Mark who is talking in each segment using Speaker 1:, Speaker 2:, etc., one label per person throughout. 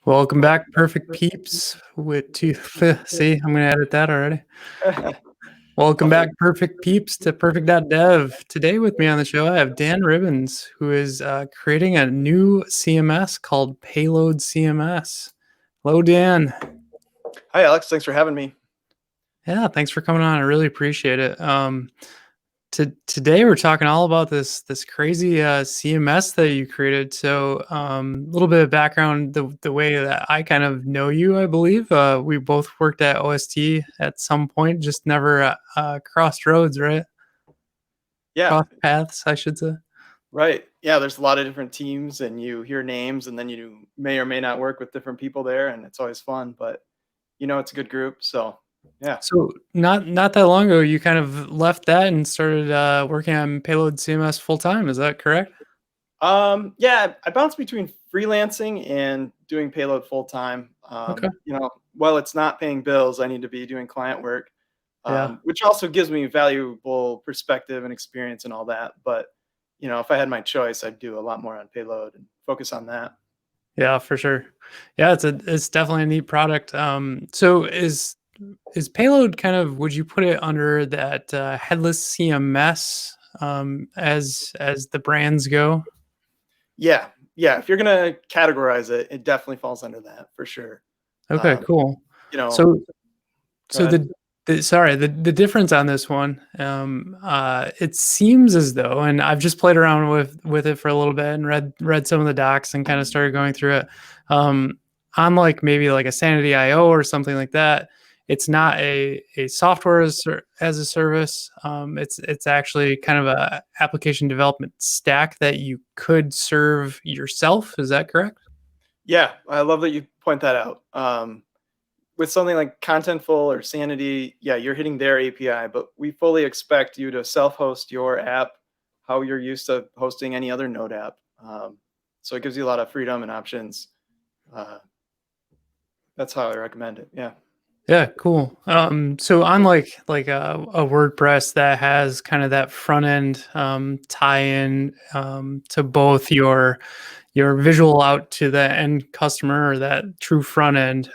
Speaker 1: Welcome back, Perfect Peeps. With two, see, I'm gonna edit that already. Welcome back, Perfect Peeps, to Purrfect.dev. Today with me on the show, I have Dan Ribbons, who is creating a new CMS called Payload CMS. Hello, Dan.
Speaker 2: Hi, Alex. Thanks for having me.
Speaker 1: Yeah, thanks for coming on. I really appreciate it. Today we're talking all about this crazy CMS that you created. So a little bit of background, the way that I kind of know you, I believe we both worked at OST at some point, just never crossed roads, right?
Speaker 2: Yeah,
Speaker 1: Crossed paths, I should say.
Speaker 2: right. Yeah, there's a lot of different teams, and you hear names, and then you may or may not work with different people there, and it's always fun. But it's a good group. So yeah.
Speaker 1: So not that long ago, you kind of left that and started working on Payload CMS full time. Is that correct?
Speaker 2: Yeah, I bounce between freelancing and doing payload full time.
Speaker 1: Okay.
Speaker 2: While it's not paying bills, I need to be doing client work,
Speaker 1: Yeah.
Speaker 2: which also gives me valuable perspective and experience and all that. But if I had my choice, I'd do a lot more on payload and focus on that.
Speaker 1: Yeah, for sure. Yeah, it's definitely a neat product. So is Payload kind of, would you put it under that headless CMS as the brands go?
Speaker 2: Yeah, yeah. If you're gonna categorize it, it definitely falls under that for sure.
Speaker 1: Okay,
Speaker 2: Um,
Speaker 1: cool.
Speaker 2: you know,
Speaker 1: So
Speaker 2: Go
Speaker 1: so
Speaker 2: ahead.
Speaker 1: the difference on this one, it seems as though, and I've just played around with it for a little bit and read some of the docs and kind of started going through it. Um, on like maybe like a Sanity IO or something like that, it's not a software as a service. It's actually kind of a application development stack that you could serve yourself. Is that correct?
Speaker 2: Yeah, I love that you point that out. With something like Contentful or Sanity, yeah, you're hitting their API, but we fully expect you to self-host your app how you're used to hosting any other Node app. So it gives you a lot of freedom and options. Uh, that's how I recommend it. Yeah.
Speaker 1: Yeah, cool. So on like a WordPress that has kind of that front end tie-in to both your visual out to the end customer or that true front end.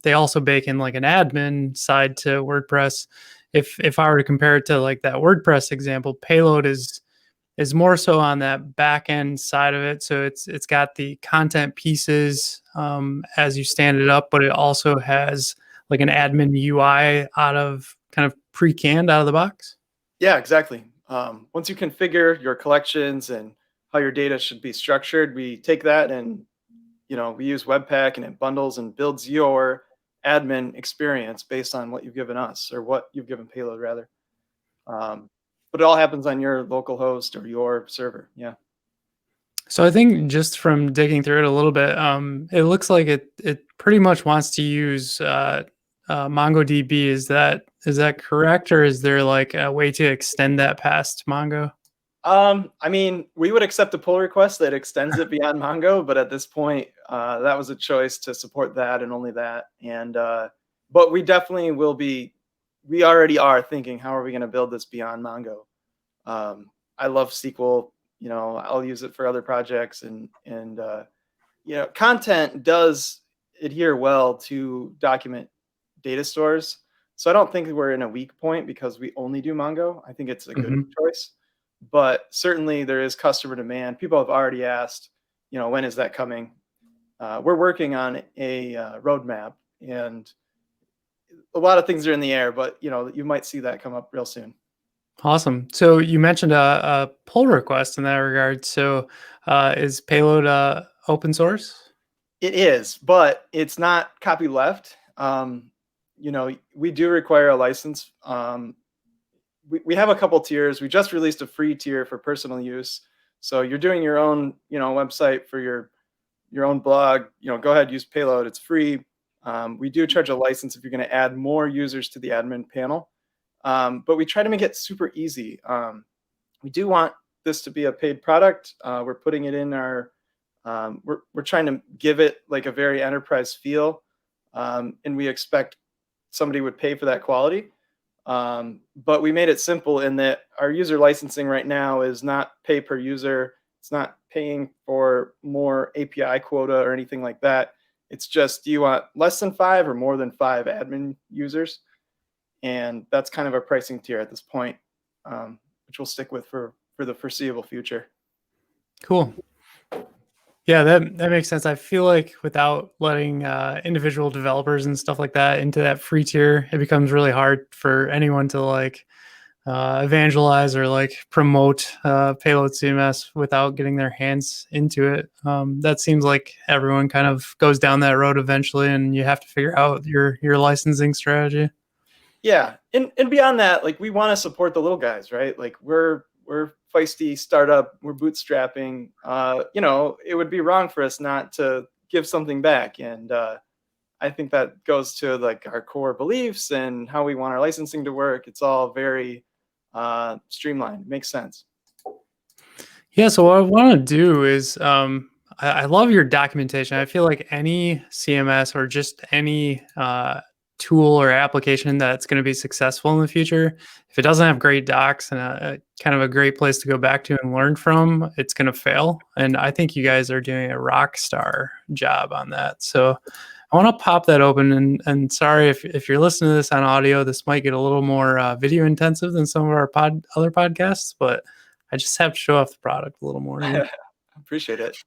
Speaker 1: They also bake in like an admin side to WordPress. If I were to compare it to like that WordPress example, Payload is more so on that back end side of it. So it's got the content pieces as you stand it up, but it also has like an admin UI out of kind of pre-canned out of the box.
Speaker 2: Yeah, exactly. Once you configure your collections and how your data should be structured, we take that and we use Webpack and it bundles and builds your admin experience based on what you've given us or what you've given Payload rather. Um, but it all happens on your local host or your server. Yeah.
Speaker 1: So I think just from digging through it a little bit, it looks like it pretty much wants to use MongoDB. Is that correct, or is there like a way to extend that past Mongo?
Speaker 2: I mean, we would accept a pull request that extends it beyond Mongo, but at this point, that was a choice to support that and only that. And but we definitely will be. We already are thinking, how are we going to build this beyond Mongo? I love SQL. I'll use it for other projects, and content does adhere well to document data stores. So I don't think we're in a weak point because we only do Mongo. I think it's a good
Speaker 1: Mhm.
Speaker 2: choice. But certainly there is customer demand. People have already asked, when is that coming? We're working on a roadmap, and a lot of things are in the air, but you might see that come up real soon.
Speaker 1: Awesome. So you mentioned a pull request in that regard. So is Payload open source?
Speaker 2: It is, but it's not copyleft. We do require a license. We have a couple tiers. We just released a free tier for personal use. So you're doing your own, website for your own blog. Go ahead, use Payload. It's free. We do charge a license if you're going to add more users to the admin panel, but we try to make it super easy. We do want this to be a paid product. We're putting it in our. We're trying to give it like a very enterprise feel, and we expect somebody would pay for that quality. But we made it simple in that our user licensing right now is not pay per user. It's not paying for more API quota or anything like that. It's just, do you want less than 5 or more than 5 admin users? And that's kind of our pricing tier at this point, which we'll stick with for the foreseeable future.
Speaker 1: Cool. Yeah, that makes sense. I feel like without letting individual developers and stuff like that into that free tier, it becomes really hard for anyone to like evangelize or like promote Payload CMS without getting their hands into it. That seems like everyone kind of goes down that road eventually, and you have to figure out your licensing strategy.
Speaker 2: Yeah, and beyond that, like, we want to support the little guys, right? Like, we're feisty startup, we're bootstrapping. It would be wrong for us not to give something back, and I think that goes to like our core beliefs and how we want our licensing to work. It's all very streamlined. It makes sense.
Speaker 1: Yeah, so what I want to do is I love your documentation. I feel like any CMS or just any tool or application that's going to be successful in the future, if it doesn't have great docs and a kind of a great place to go back to and learn from, it's going to fail. And I think you guys are doing a rock star job on that. So I want to pop that open. And sorry if you're listening to this on audio, this might get a little more video intensive than some of our other podcasts, but I just have to show off the product a little more here.
Speaker 2: Appreciate it.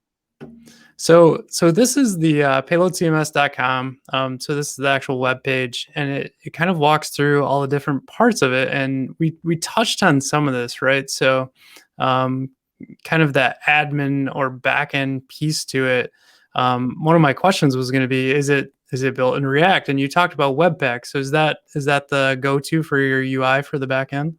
Speaker 1: So this is the payloadcms.com. So this is the actual web page, and it kind of walks through all the different parts of it. And we touched on some of this, right? So kind of that admin or backend piece to it. One of my questions was going to be, is it built in React? And you talked about Webpack. So is that the go-to for your UI for the backend?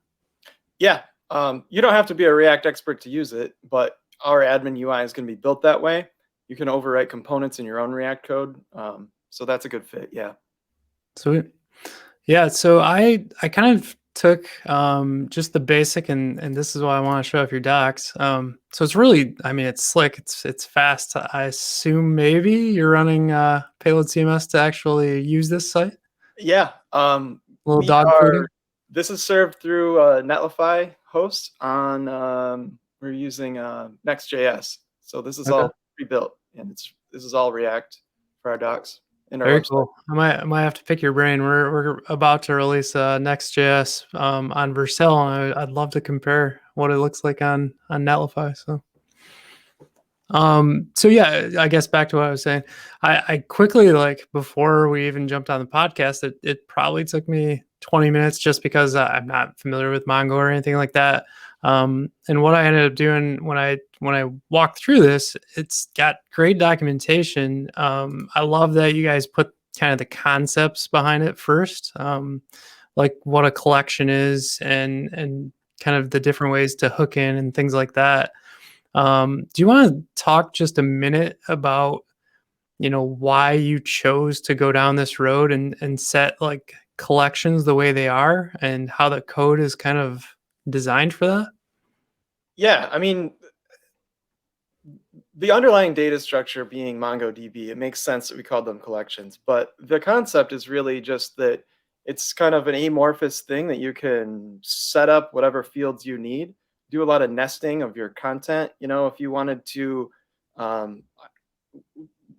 Speaker 2: Yeah. You don't have to be a React expert to use it, but our admin UI is going to be built that way. You can overwrite components in your own React code. So that's a good fit. Yeah.
Speaker 1: Sweet. Yeah. So I kind of took just the basic, and this is why I want to show off your docs. So it's really, I mean, it's slick. It's fast. I assume maybe you're running Payload CMS to actually use this site.
Speaker 2: Yeah.
Speaker 1: Little dog fooding.
Speaker 2: This is served through Netlify host on, we're using Next.js. So this is all pre-built, and this is all React for our docs in our
Speaker 1: Very
Speaker 2: website.
Speaker 1: cool. I might have to pick your brain. We're about to release Next.js on Vercel, and I'd love to compare what it looks like on Netlify. So yeah, I guess back to what I was saying. I quickly, like, before we even jumped on the podcast, it probably took me 20 minutes just because I'm not familiar with Mongo or anything like that. And what I ended up doing when I walked through this, it's got great documentation. I love that you guys put kind of the concepts behind it first, like what a collection is and kind of the different ways to hook in and things like that. Do you want to talk just a minute about, why you chose to go down this road and set like collections the way they are and how the code is kind of designed for that?
Speaker 2: Yeah, I mean, the underlying data structure being MongoDB, it makes sense that we call them collections. But the concept is really just that it's kind of an amorphous thing that you can set up whatever fields you need, do a lot of nesting of your content. If you wanted to,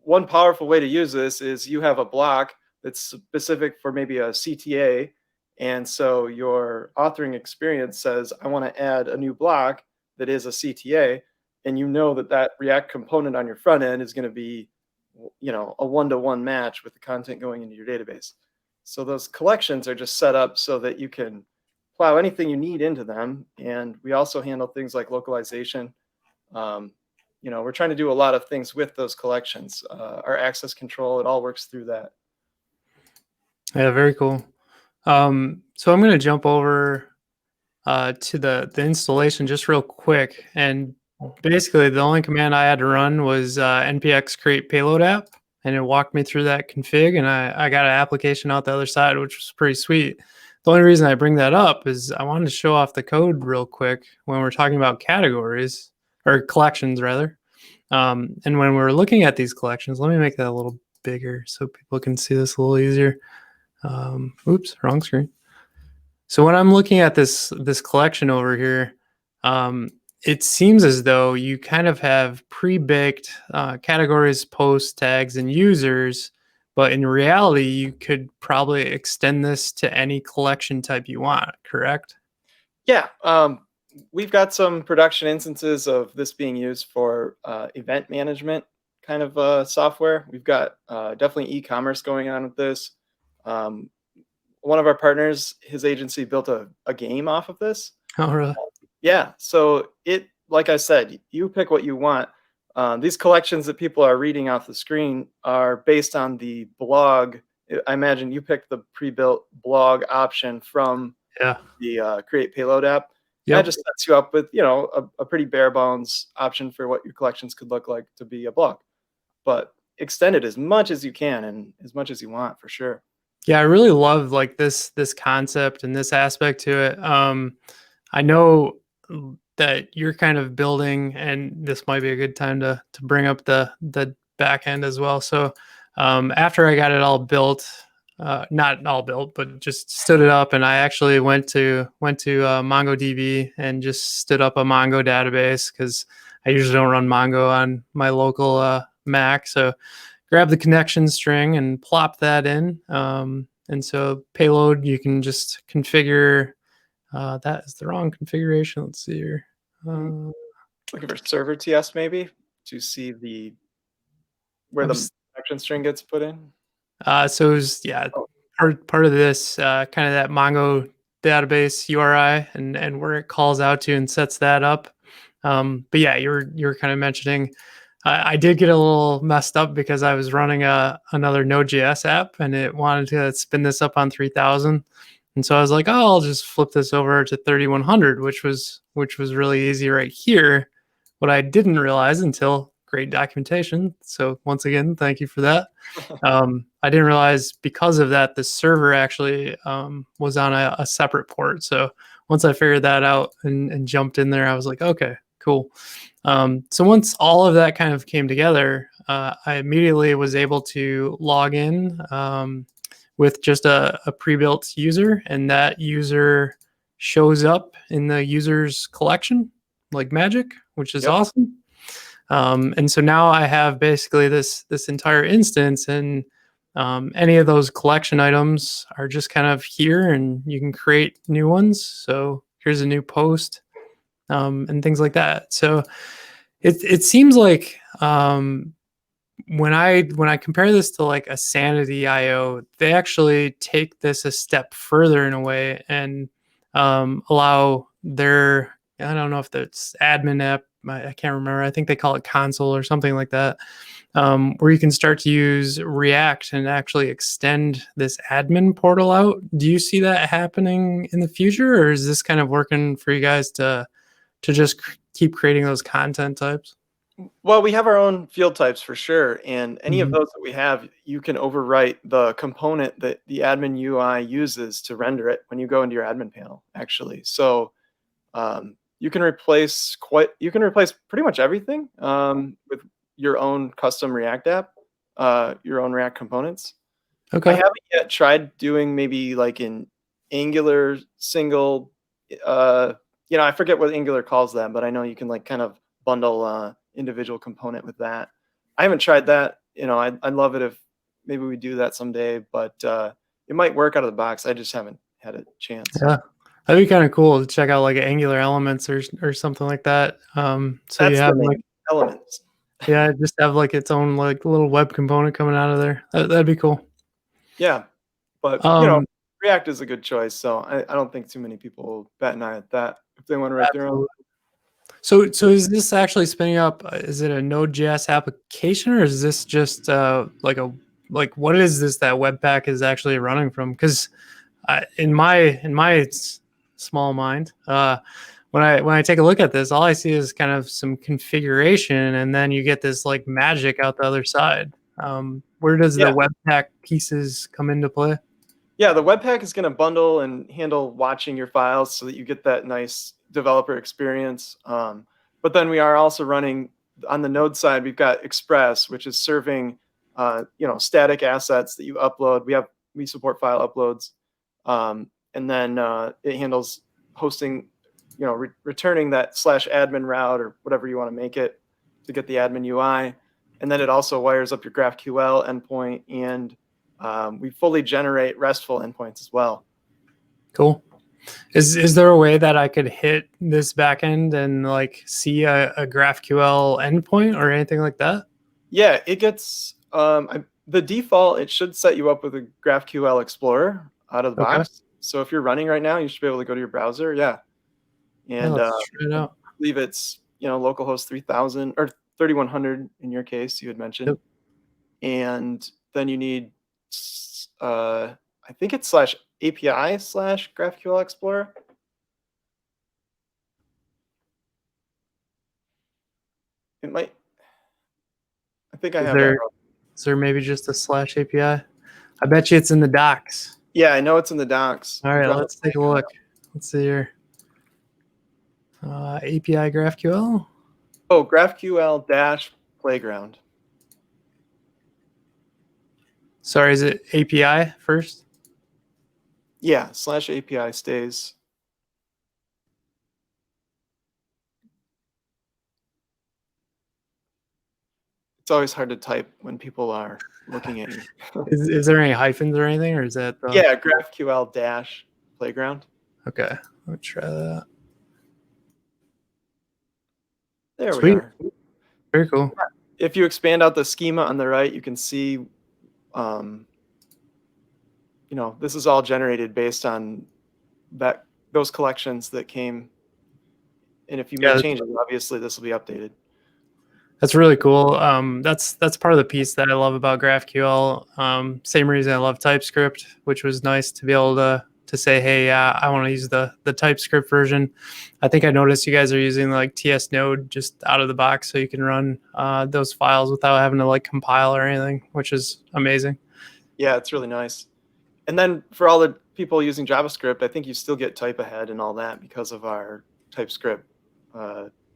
Speaker 2: one powerful way to use this is you have a block that's specific for maybe a CTA. And so your authoring experience says, I want to add a new block that is a CTA. And that React component on your front end is going to be, a one-to-one match with the content going into your database. So those collections are just set up so that you can plow anything you need into them. And we also handle things like localization. We're trying to do a lot of things with those collections. Our access control, it all works through that.
Speaker 1: Yeah, very cool. So I'm going to jump over to the installation just real quick. And basically, the only command I had to run was npx create payload app, and it walked me through that config, and I got an application out the other side, which was pretty sweet. The only reason I bring that up is I wanted to show off the code real quick when we're talking about categories, or collections rather. And when we're looking at these collections, let me make that a little bigger so people can see this a little easier. Oops, wrong screen. So when I'm looking at this collection over here, it seems as though you kind of have pre-baked categories, posts, tags, and users, but in reality, you could probably extend this to any collection type you want, correct?
Speaker 2: Yeah, we've got some production instances of this being used for event management kind of software. We've got definitely e-commerce going on with this. Um, One of our partners, his agency built a game off of this.
Speaker 1: Oh, really?
Speaker 2: Yeah, so it, like I said, you pick what you want. These collections that people are reading off the screen are based on the blog. I imagine you picked the pre-built blog option from
Speaker 1: Yeah.
Speaker 2: the Create Payload app. That
Speaker 1: Yep.
Speaker 2: just sets you up with, a pretty bare bones option for what your collections could look like to be a blog. But extend it as much as you can and as much as you want for sure.
Speaker 1: Yeah, I really love like this concept and this aspect to it. I know that you're kind of building, and this might be a good time to bring up the back end as well. So after I got it all built, not all built, but just stood it up, and I actually went to MongoDB and just stood up a Mongo database because I usually don't run Mongo on my local Mac. So grab the connection string and plop that in. And so payload, you can just configure. That is the wrong configuration. Let's see here.
Speaker 2: Mm,
Speaker 1: Uh,
Speaker 2: Looking for server TS maybe to see where
Speaker 1: I
Speaker 2: the
Speaker 1: was
Speaker 2: connection string gets put in.
Speaker 1: so it was, yeah,
Speaker 2: Oh,
Speaker 1: part of this kind of that Mongo database URI and where it calls out to and sets that up. But yeah, you were kind of mentioning. I did get a little messed up because I was running another Node.js app and it wanted to spin this up on 3000. And so I was like, oh, I'll just flip this over to 3100, which was really easy right here. What I didn't realize until great documentation. So once again, thank you for that. I didn't realize because of that, the server actually was on a separate port. So once I figured that out and jumped in there, I was like, okay, cool. So once all of that kind of came together, I immediately was able to log in with just a pre-built user, and that user shows up in the user's collection like magic, which is
Speaker 2: yep.
Speaker 1: awesome. And so now I have basically this entire instance, and any of those collection items are just kind of here, and you can create new ones. So here's a new post, and things like that. So it seems like when I compare this to like a Sanity IO, they actually take this a step further in a way and allow their, I don't know if that's admin app, I can't remember. I think they call it console or something like that, where you can start to use React and actually extend this admin portal out. Do you see that happening in the future, or is this kind of working for you guys to just keep creating those content types?
Speaker 2: Well, we have our own field types for sure, and any of
Speaker 1: Mhm.
Speaker 2: those that we have, you can overwrite the component that the admin UI uses to render it when you go into your admin panel, actually. So you can replace pretty much everything with your own custom React app, your own React components. I
Speaker 1: Okay.
Speaker 2: haven't yet tried doing maybe like an Angular single, uh, I forget what Angular calls that, but I know you can like kind of bundle individual component with that. I haven't tried that. I'd love it if maybe we do that someday, but it might work out of the box. I just haven't had a chance.
Speaker 1: Yeah. That'd be kind of cool to check out like Angular Elements or something like that. So you
Speaker 2: That's the
Speaker 1: have like,
Speaker 2: name, Elements.
Speaker 1: yeah, just have like its own like little web component coming out of there. That'd be cool.
Speaker 2: Yeah, but
Speaker 1: Um,
Speaker 2: React is a good choice, so I don't think too many people will bat an eye at that if they want to write their own.
Speaker 1: Absolutely. So is this actually spinning up? Is it a Node.js application, or is this just like what is this that Webpack is actually running from? Because in my small mind, when I take a look at this, all I see is kind of some configuration, and then you get this like magic out the other side. Where does the
Speaker 2: Yeah,
Speaker 1: Webpack pieces come into play?
Speaker 2: yeah, the Webpack is going to bundle and handle watching your files so that you get that nice developer experience. But then we are also running on the Node side. We've got Express, which is serving static assets that you upload. We support file uploads, and then it handles hosting returning that /admin route or whatever you want to make it to get the admin UI. And then it also wires up your GraphQL endpoint, and we fully generate RESTful endpoints as well.
Speaker 1: Cool. Is there a way that I could hit this backend and like see a GraphQL endpoint or anything like that?
Speaker 2: Yeah, it gets the default. It should set you up with a GraphQL Explorer out of the
Speaker 1: Okay.
Speaker 2: box. So if you're running right now, you should be able to go to your browser. Yeah,
Speaker 1: Yeah,
Speaker 2: and
Speaker 1: let's try it out.
Speaker 2: I believe it's localhost 3000 or 3100 in your case you had mentioned.
Speaker 1: Yep.
Speaker 2: And then you need I think it's /API /GraphQL Explorer. It might. I think I have that wrong.
Speaker 1: Is there maybe just a /API? I bet you it's in the docs.
Speaker 2: Yeah, I know it's in the docs.
Speaker 1: All right, let's take a look. Let's see here. API GraphQL.
Speaker 2: Oh, GraphQL Playground.
Speaker 1: Sorry, is it API first?
Speaker 2: Yeah, /API stays. It's always hard to type when people are looking at you.
Speaker 1: Is there any hyphens or anything, or is that the...
Speaker 2: Yeah, GraphQL Playground.
Speaker 1: Okay, let's try that.
Speaker 2: There
Speaker 1: Sweet.
Speaker 2: we are.
Speaker 1: Very cool.
Speaker 2: If you expand out the schema on the right, you can see, this is all generated based on those collections that came. And if you make changes, obviously this will be updated.
Speaker 1: That's really cool. That's part of the piece that I love about GraphQL. Same reason I love TypeScript, which was nice to be able to say, hey, I want to use the TypeScript version. I think I noticed you guys are using like TS Node just out of the box, so you can run those files without having to like compile or anything, which is amazing.
Speaker 2: Yeah, it's really nice. And then for all the people using JavaScript, I think you still get type ahead and all that because of our TypeScript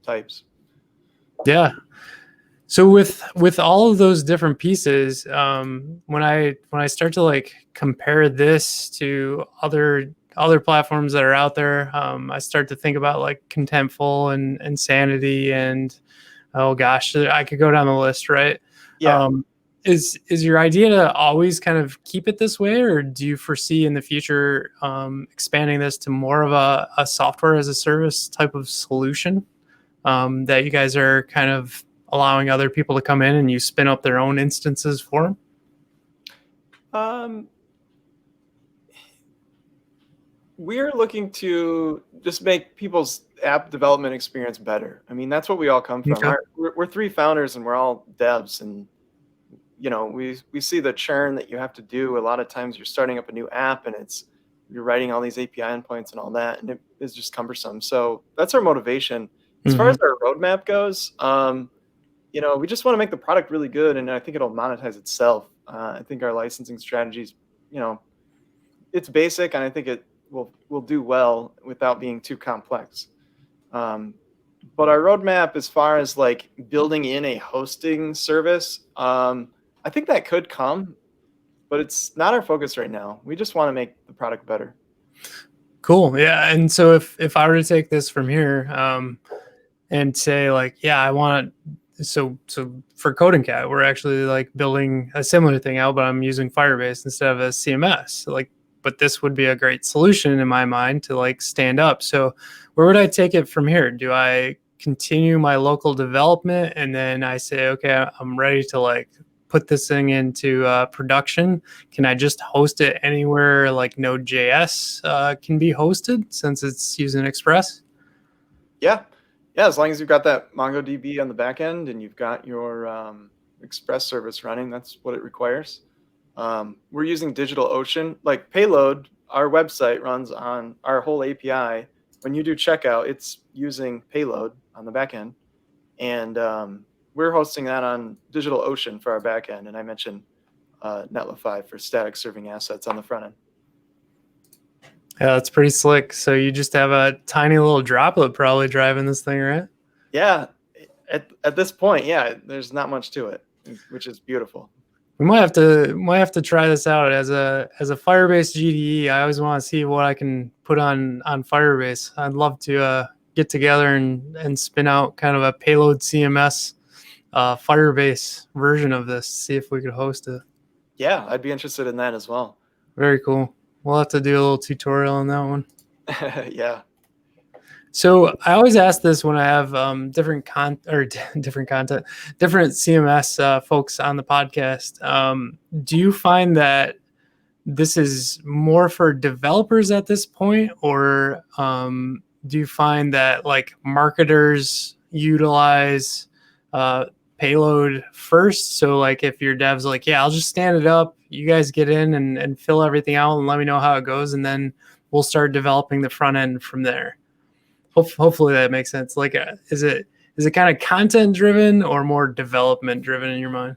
Speaker 2: types.
Speaker 1: Yeah. So with all of those different pieces, when I start to like compare this to other platforms that are out there, I start to think about like Contentful and Sanity, and oh gosh, I could go down the list, right?
Speaker 2: Yeah.
Speaker 1: Is your idea to always kind of keep it this way, or do you foresee in the future expanding this to more of a software as a service type of solution that you guys are kind of allowing other people to come in and you spin up their own instances for them?
Speaker 2: We're looking to just make people's app development experience better. I mean, that's what we all come from.
Speaker 1: Okay.
Speaker 2: We're three founders and we're all devs, and we see the churn that you have to do. A lot of times you're starting up a new app and you're writing all these API endpoints and all that, and it is just cumbersome. So that's our motivation. As far as our roadmap goes, we just want to make the product really good, and I think it'll monetize itself. I think our licensing strategies, it's basic, and I think it will do well without being too complex. But our roadmap, as far as like building in a hosting service, I think that could come, but it's not our focus right now. We just want to make the product better.
Speaker 1: Cool. Yeah. And so if I were to take this from here and say like, yeah, I want so for CodingCat, we're actually like building a similar thing out, but I'm using Firebase instead of a CMS. But this would be a great solution in my mind to like stand up. So where would I take it from here? Do I continue my local development and then I say, okay, I'm ready to like put this thing into production? Can I just host it anywhere like Node.js can be hosted since it's using Express?
Speaker 2: Yeah. As long as you've got that MongoDB on the back end and you've got your Express service running, that's what it requires. We're using DigitalOcean. Like Payload, our website runs on our whole API. When you do checkout, it's using Payload on the back end. And we're hosting that on DigitalOcean for our back end. And I mentioned Netlify for static serving assets on the front end.
Speaker 1: Yeah, that's pretty slick. So you just have a tiny little droplet probably driving this thing, right?
Speaker 2: Yeah. At this point, yeah, there's not much to it, which is beautiful.
Speaker 1: We might have to try this out as a Firebase GDE. I always want to see what I can put on Firebase. I'd love to get together and spin out kind of a Payload CMS Firebase version of this. See if we could host it.
Speaker 2: Yeah, I'd be interested in that as well.
Speaker 1: Very cool. We'll have to do a little tutorial on that one.
Speaker 2: Yeah.
Speaker 1: So I always ask this when I have different CMS folks on the podcast. Do you find that this is more for developers at this point, or do you find that like marketers utilize Payload first? So like if your dev's like, yeah, I'll just stand it up, you guys get in and fill everything out and let me know how it goes, and then we'll start developing the front end from there. Hopefully that makes sense. Like, is it kind of content driven or more development driven in your mind?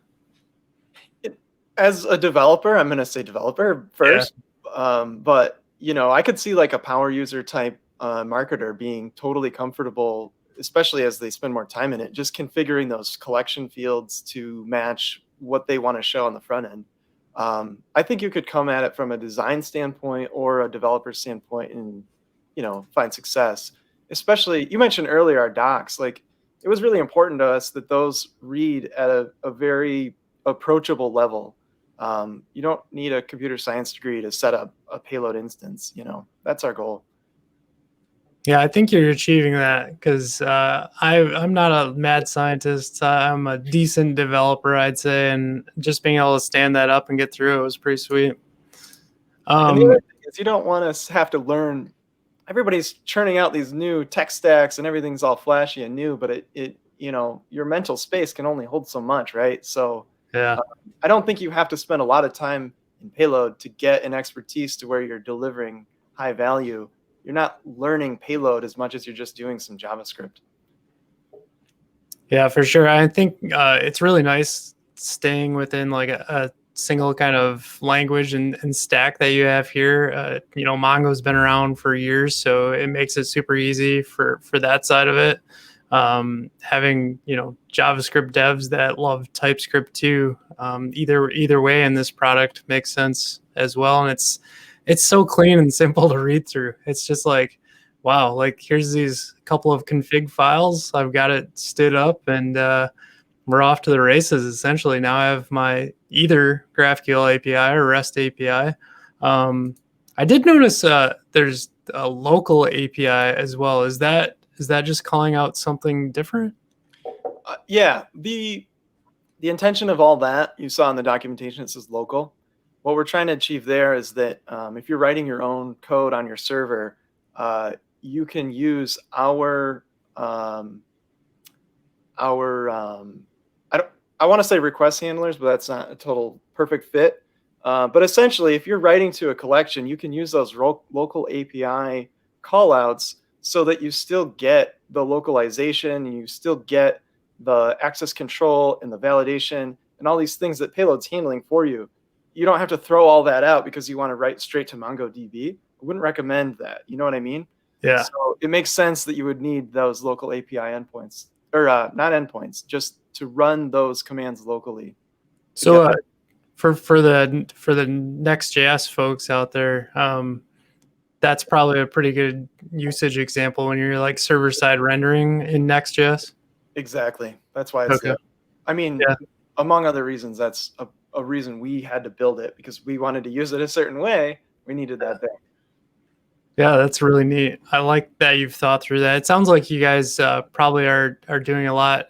Speaker 2: As a developer, I'm going to say developer first. Yeah. But I could see like a power user type marketer being totally comfortable, especially as they spend more time in it, just configuring those collection fields to match what they want to show on the front end. I think you could come at it from a design standpoint or a developer standpoint and find success. Especially, you mentioned earlier our docs. Like, it was really important to us that those read at a very approachable level. You don't need a computer science degree to set up a Payload instance. That's our goal.
Speaker 1: Yeah, I think you're achieving that because I'm not a mad scientist. I'm a decent developer, I'd say, and just being able to stand that up and get through it was pretty sweet.
Speaker 2: And the other thing is, you don't want to have to learn. Everybody's churning out these new tech stacks and everything's all flashy and new, but it your mental space can only hold so much, right? So
Speaker 1: yeah,
Speaker 2: I don't think you have to spend a lot of time in Payload to get an expertise to where you're delivering high value. You're not learning Payload as much as you're just doing some JavaScript.
Speaker 1: Yeah, for sure. I think it's really nice staying within like a single kind of language and stack that you have here. Mongo's been around for years, so it makes it super easy for that side of it. Having JavaScript devs that love TypeScript too. Either way in this product makes sense as well, and it's so clean and simple to read through. It's just like, wow, like here's these couple of config files. I've got it stood up and we're off to the races, essentially. Now I have my either GraphQL API or REST API. I did notice there's a local API as well. Is that just calling out something different?
Speaker 2: Yeah, the intention of all that you saw in the documentation, it says local. What we're trying to achieve there is that if you're writing your own code on your server, you can use our I want to say request handlers, but that's not a total perfect fit. But essentially, if you're writing to a collection, you can use those local API callouts so that you still get the localization, and you still get the access control and the validation and all these things that Payload's handling for you. You don't have to throw all that out because you want to write straight to MongoDB. I wouldn't recommend that. You know what I mean?
Speaker 1: Yeah.
Speaker 2: So it makes sense that you would need those local API endpoints, or not endpoints, just to run those commands locally.
Speaker 1: So for the Next.js folks out there, that's probably a pretty good usage example when you're like server-side rendering in Next.js.
Speaker 2: Exactly. That's why it's there. I mean, among other reasons, that's a reason we had to build it, because we wanted to use it a certain way. We needed that thing.
Speaker 1: Yeah, that's really neat. I like that you've thought through that. It sounds like you guys probably are doing a lot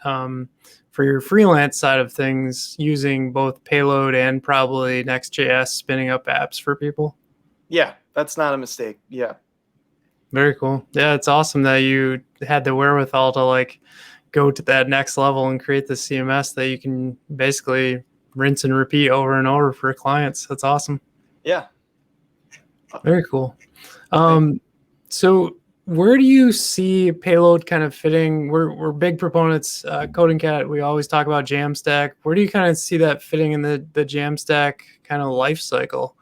Speaker 1: for your freelance side of things, using both Payload and probably Next.js, spinning up apps for people.
Speaker 2: Yeah, that's not a mistake. Yeah.
Speaker 1: Very cool. Yeah, it's awesome that you had the wherewithal to like go to that next level and create the CMS that you can basically rinse and repeat over and over for clients. That's awesome.
Speaker 2: Yeah.
Speaker 1: Very cool. So where do you see Payload kind of fitting? We're big proponents, CodingCat. We always talk about Jamstack. Where do you kind of see that fitting in the Jamstack kind of life cycle?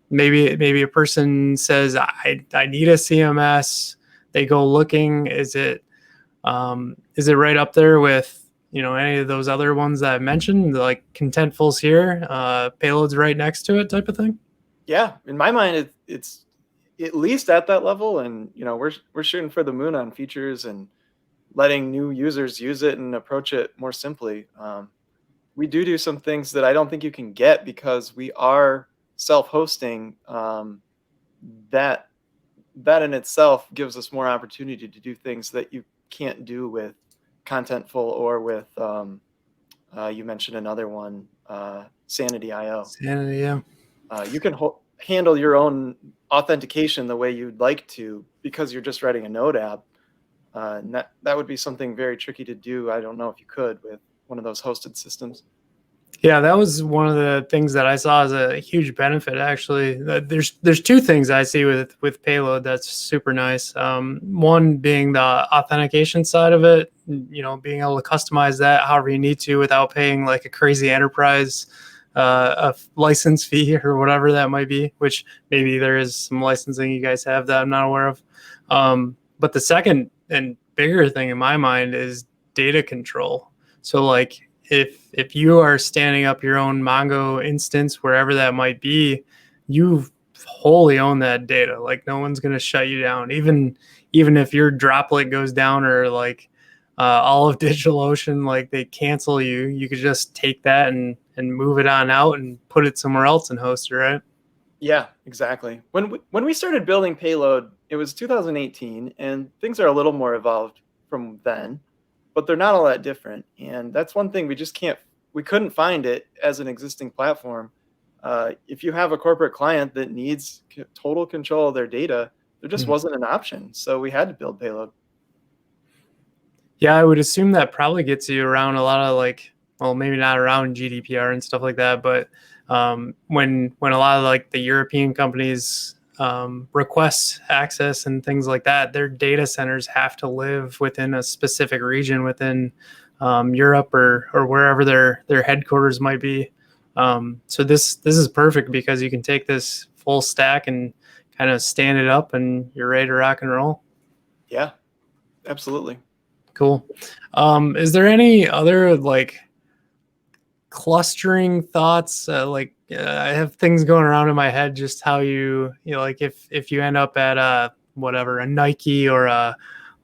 Speaker 1: Maybe a person says, I need a CMS. They go looking. Is it right up there with any of those other ones that I mentioned, like contentful's here, payload's right next to it type of thing?
Speaker 2: Yeah, in my mind, it's at least at that level, and we're shooting for the moon on features and letting new users use it and approach it more simply. We do some things that I don't think you can get because we are self-hosting. That that in itself gives us more opportunity to do things that you can't do with Contentful or with you mentioned another one, Sanity IO.
Speaker 1: Sanity, yeah.
Speaker 2: You can handle your own authentication the way you'd like to because you're just writing a Node app. And that would be something very tricky to do. I don't know if you could with one of those hosted systems.
Speaker 1: Yeah, that was one of the things that I saw as a huge benefit. Actually, there's two things I see with Payload that's super nice. One being the authentication side of it. Being able to customize that however you need to without paying like a crazy enterprise a license fee or whatever that might be. Which maybe there is some licensing you guys have that I'm not aware of. But the second and bigger thing in my mind is data control. So like if you are standing up your own Mongo instance, wherever that might be, you wholly own that data. Like no one's going to shut you down. Even if your droplet goes down or like all of DigitalOcean, like they cancel you, you could just take that and move it on out and put it somewhere else and host it, right?
Speaker 2: Yeah, exactly. When we started building Payload, it was 2018, and things are a little more evolved from then, but they're not all that different. And that's one thing we couldn't find it as an existing platform. If you have a corporate client that needs total control of their data, there just wasn't an option. So we had to build Payload.
Speaker 1: Yeah, I would assume that probably gets you around a lot of like, well, maybe not around GDPR and stuff like that, but when a lot of like the European companies request access and things like that, their data centers have to live within a specific region within Europe or wherever their headquarters might be. So this is perfect because you can take this full stack and kind of stand it up, and you're ready to rock and roll.
Speaker 2: Yeah, absolutely.
Speaker 1: Cool. Is there any other like clustering thoughts? I have things going around in my head, just how like if you end up at a Nike or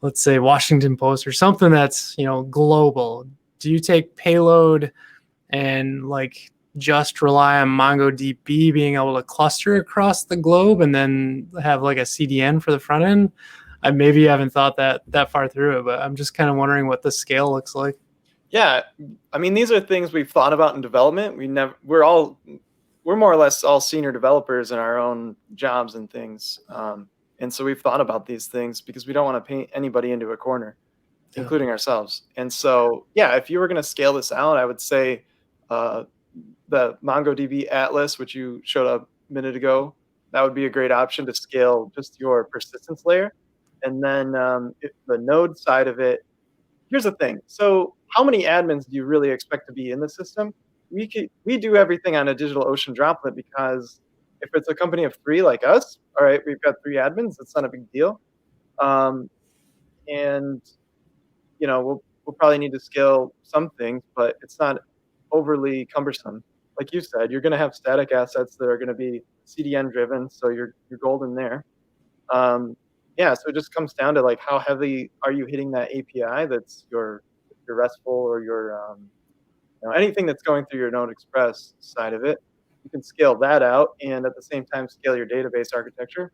Speaker 1: let's say Washington Post or something that's global. Do you take Payload and like just rely on MongoDB being able to cluster across the globe and then have like a CDN for the front end? I maybe haven't thought that far through it, but I'm just kind of wondering what the scale looks like.
Speaker 2: Yeah, I mean, these are things we've thought about in development. We're more or less all senior developers in our own jobs and things. And so we've thought about these things because we don't want to paint anybody into a corner,
Speaker 1: Yeah.
Speaker 2: including ourselves. And so, yeah, if you were going to scale this out, I would say uh, the MongoDB Atlas, which you showed a minute ago, that would be a great option to scale just your persistence layer. And then if the node side of it, here's the thing. So how many admins do you really expect to be in the system? We do everything on a DigitalOcean droplet because if it's a company of 3 like us, all right, we've got 3 admins. It's not a big deal. And we'll probably need to scale some things, but it's not overly cumbersome. Like you said, you're going to have static assets that are going to be CDN driven, so you're golden there. Yeah, so it just comes down to like how heavy are you hitting that API that's your RESTful or your anything that's going through your Node Express side of it. You can scale that out and at the same time scale your database architecture.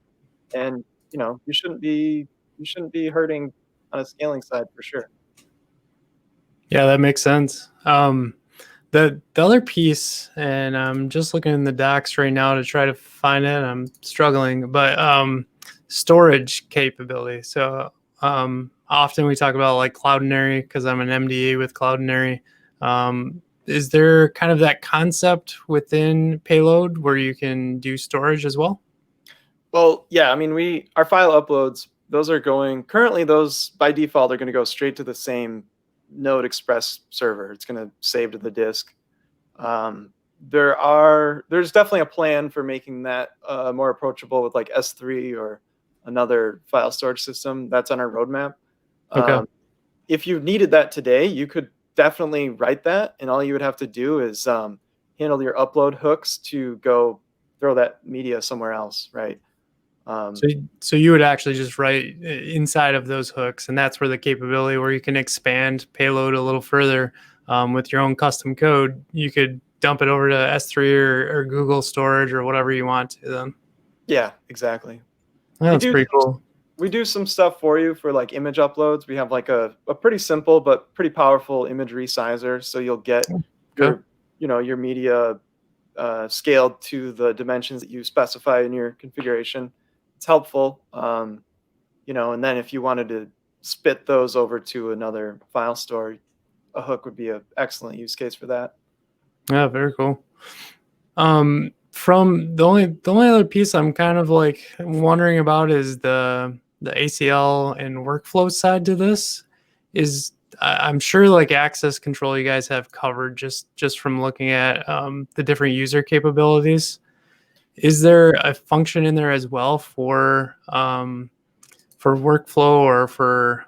Speaker 2: And you shouldn't be hurting on a scaling side for sure.
Speaker 1: Yeah, that makes sense. The other piece, and I'm just looking in the docs right now to try to find it. I'm struggling, but storage capability. So often we talk about like Cloudinary because I'm an MDA with Cloudinary. Is there kind of that concept within Payload where you can do storage as well?
Speaker 2: Well, yeah, I mean, our file uploads, those by default are going to go straight to the same Node Express server. It's going to save to the disk. There's definitely a plan for making that more approachable with like S3 or another file storage system. That's on our roadmap.
Speaker 1: Okay.
Speaker 2: If you needed that today, you could definitely write that, and all you would have to do is handle your upload hooks to go throw that media somewhere else, right?
Speaker 1: So you would actually just write inside of those hooks, and that's where the capability where you can expand payload a little further with your own custom code. You could dump it over to S3 or Google storage or whatever you want to then.
Speaker 2: Yeah, exactly.
Speaker 1: Oh, that's pretty cool.
Speaker 2: We do some stuff for you for like image uploads. We have like a pretty simple but pretty powerful image resizer. So you'll get
Speaker 1: Okay.
Speaker 2: your media scaled to the dimensions that you specify in your configuration. It's helpful. And then if you wanted to spit those over to another file store, a hook would be an excellent use case for that.
Speaker 1: Yeah, very cool. From the only other piece I'm kind of like wondering about is the ACL and workflow side to this. Is I'm sure like access control you guys have covered just from looking at the different user capabilities. Is there a function in there as well for workflow or for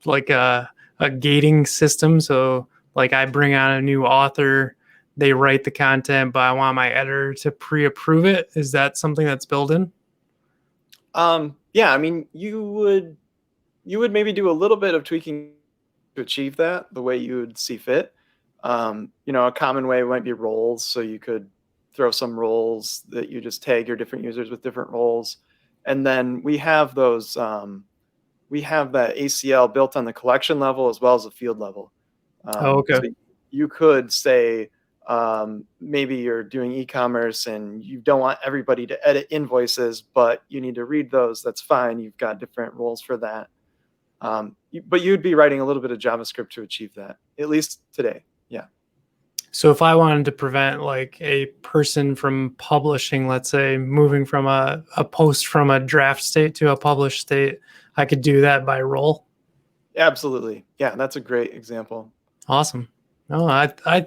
Speaker 1: like a gating system? So like I bring on a new author, they write the content, but I want my editor to pre-approve it. Is that something that's built in?
Speaker 2: Yeah, I mean, you would maybe do a little bit of tweaking to achieve that the way you would see fit. A common way might be roles, so you could throw some roles that you just tag your different users with different roles, and then we have those. We have that ACL built on the collection level as well as the field level.
Speaker 1: Oh, okay.
Speaker 2: So you could say maybe you're doing e-commerce and you don't want everybody to edit invoices, but you need to read those. That's fine. You've got different roles for that. But you'd be writing a little bit of JavaScript to achieve that, at least today. Yeah.
Speaker 1: So if I wanted to prevent like a person from publishing, let's say moving from a post from a draft state to a published state, I could do that by role.
Speaker 2: Absolutely. Yeah, that's a great example.
Speaker 1: Awesome. No, I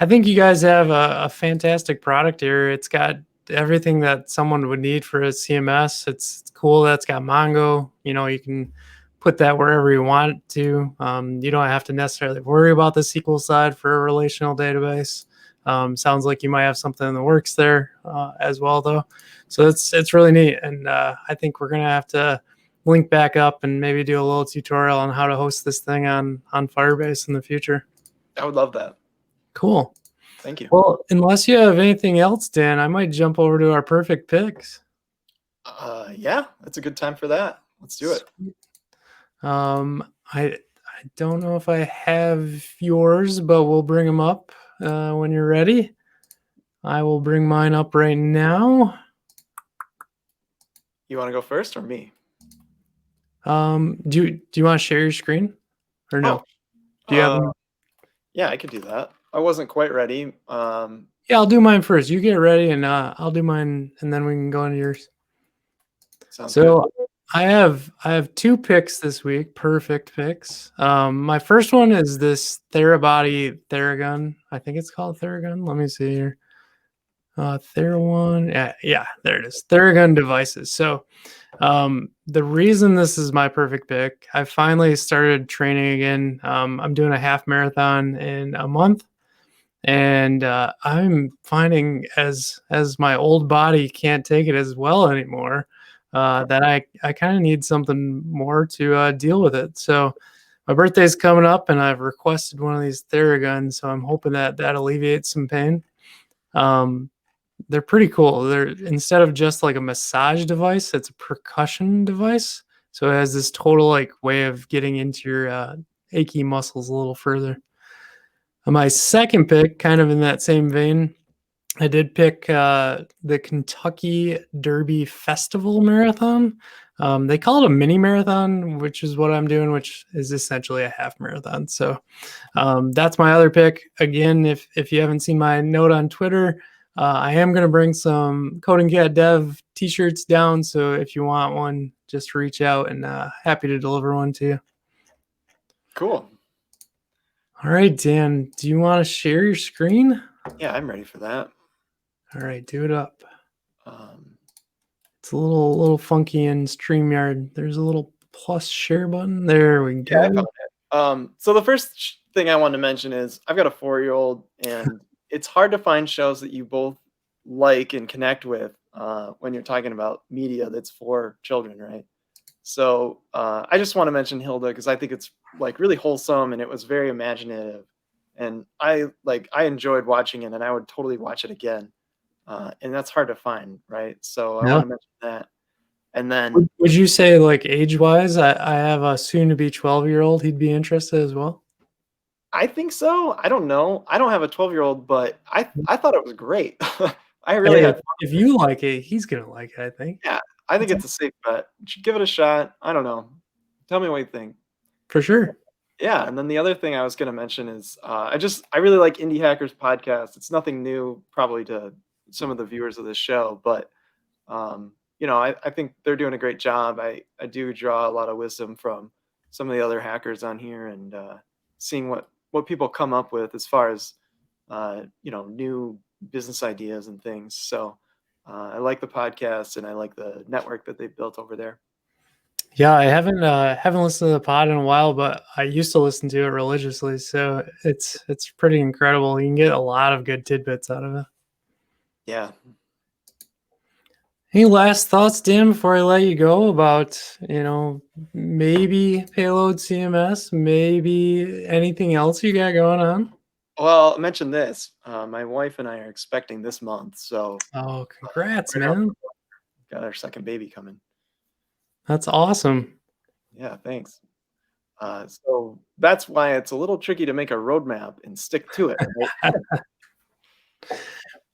Speaker 1: think you guys have a fantastic product here. It's got everything that someone would need for a CMS. It's cool. That's got Mongo. You can put that wherever you want to. You don't have to necessarily worry about the SQL side for a relational database. Sounds like you might have something in the works there as well, though. So it's really neat, and I think we're gonna have to link back up and maybe do a little tutorial on how to host this thing on Firebase in the future.
Speaker 2: I would love that.
Speaker 1: Cool.
Speaker 2: Thank you.
Speaker 1: Well, unless you have anything else, Dan, I might jump over to our Purrfect Picks.
Speaker 2: Yeah, that's a good time for that. Let's do it.
Speaker 1: I don't know if I have yours, but we'll bring them up when you're ready. I will bring mine up right now.
Speaker 2: You want to go first or me?
Speaker 1: Do you want to share your screen or no? Do you have them?
Speaker 2: Yeah, I could do that. I wasn't quite ready.
Speaker 1: Yeah, I'll do mine first. You get ready, and I'll do mine, and then we can go into yours.
Speaker 2: Sounds
Speaker 1: so
Speaker 2: good.
Speaker 1: I have 2 picks this week, Purrfect Picks. My first one is this Theragun. I think it's called Theragun. Let me see here. Theragun. Yeah, there it is. Theragun devices. So the reason this is my perfect pick, I finally started training again. I'm doing a half marathon in a month, and I'm finding as my old body can't take it as well anymore, that I kind of need something more to deal with it. So my birthday's coming up, and I've requested one of these Theraguns, so I'm hoping that alleviates some pain. They're pretty cool. They're, instead of just like a massage device, it's a percussion device. So it has this total like way of getting into your achy muscles a little further. My second pick, kind of in that same vein, I did pick the Kentucky Derby Festival Marathon. They call it a mini marathon, which is what I'm doing, which is essentially a half marathon. So that's my other pick. Again, if you haven't seen my note on Twitter, I am going to bring some CodingCatDev t-shirts down. So if you want one, just reach out, and happy to deliver one to you.
Speaker 2: Cool.
Speaker 1: All right, Dan, do you want to share your screen?
Speaker 2: Yeah, I'm ready for that.
Speaker 1: All right, do it up. It's a little funky in StreamYard. There's a little plus share button. There we go.
Speaker 2: Yeah, I found it. So the first thing I wanted to mention is I've got a 4-year-old, and it's hard to find shows that you both like and connect with when you're talking about media that's for children, right? So I just want to mention Hilda because I think it's like really wholesome and it was very imaginative, and I enjoyed watching it, and I would totally watch it again. And that's hard to find, right? So I
Speaker 1: Yeah.
Speaker 2: want to mention that. And then
Speaker 1: Would you say, like, age-wise, I have a soon-to-be 12-year-old, he'd be interested as well?
Speaker 2: I think so. I don't know. I don't have a 12-year-old, but I thought it was great. I really
Speaker 1: Hey,
Speaker 2: had fun.
Speaker 1: if you like it, he's gonna like it, I think.
Speaker 2: Yeah, I think
Speaker 1: That's
Speaker 2: it's a safe bet. You should give it a shot. I don't know. Tell me what you think.
Speaker 1: for sure.
Speaker 2: Yeah, and then the other thing I was gonna mention is, I really like Indie Hackers podcast. It's nothing new probably to some of the viewers of this show, but, I think they're doing a great job. I do draw a lot of wisdom from some of the other hackers on here, and, seeing what people come up with as far as, new business ideas and things. So, I like the podcast, and I like the network that they've built over there.
Speaker 1: Yeah, I haven't listened to the pod in a while, but I used to listen to it religiously, so it's pretty incredible. You can get a lot of good tidbits out of it.
Speaker 2: Yeah.
Speaker 1: Any last thoughts, Dan, before I let you go about, maybe Payload CMS, maybe anything else you got going on?
Speaker 2: Well, I mentioned this. My wife and I are expecting this month, so
Speaker 1: Oh, congrats,
Speaker 2: right around
Speaker 1: man.
Speaker 2: got our second baby coming.
Speaker 1: That's awesome.
Speaker 2: Yeah, thanks. So that's why it's a little tricky to make a roadmap and stick to it, right?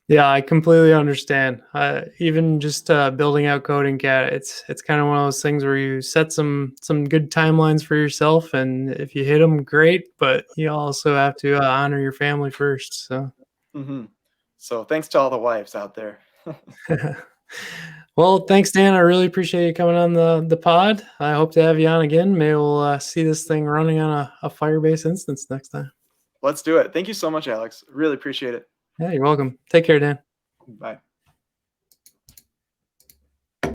Speaker 1: Yeah, I completely understand. Even just building out CodingCat, it's kind of one of those things where you set some good timelines for yourself, and if you hit them, great. But you also have to honor your family first. So,
Speaker 2: Mhm. So thanks to all the wives out there.
Speaker 1: well, thanks, Dan. I really appreciate you coming on the pod. I hope to have you on again. Maybe we'll see this thing running on a Firebase instance next time.
Speaker 2: Let's do it. Thank you so much, Alex. Really appreciate it.
Speaker 1: Yeah, you're welcome. Take care, Dan.
Speaker 2: Bye.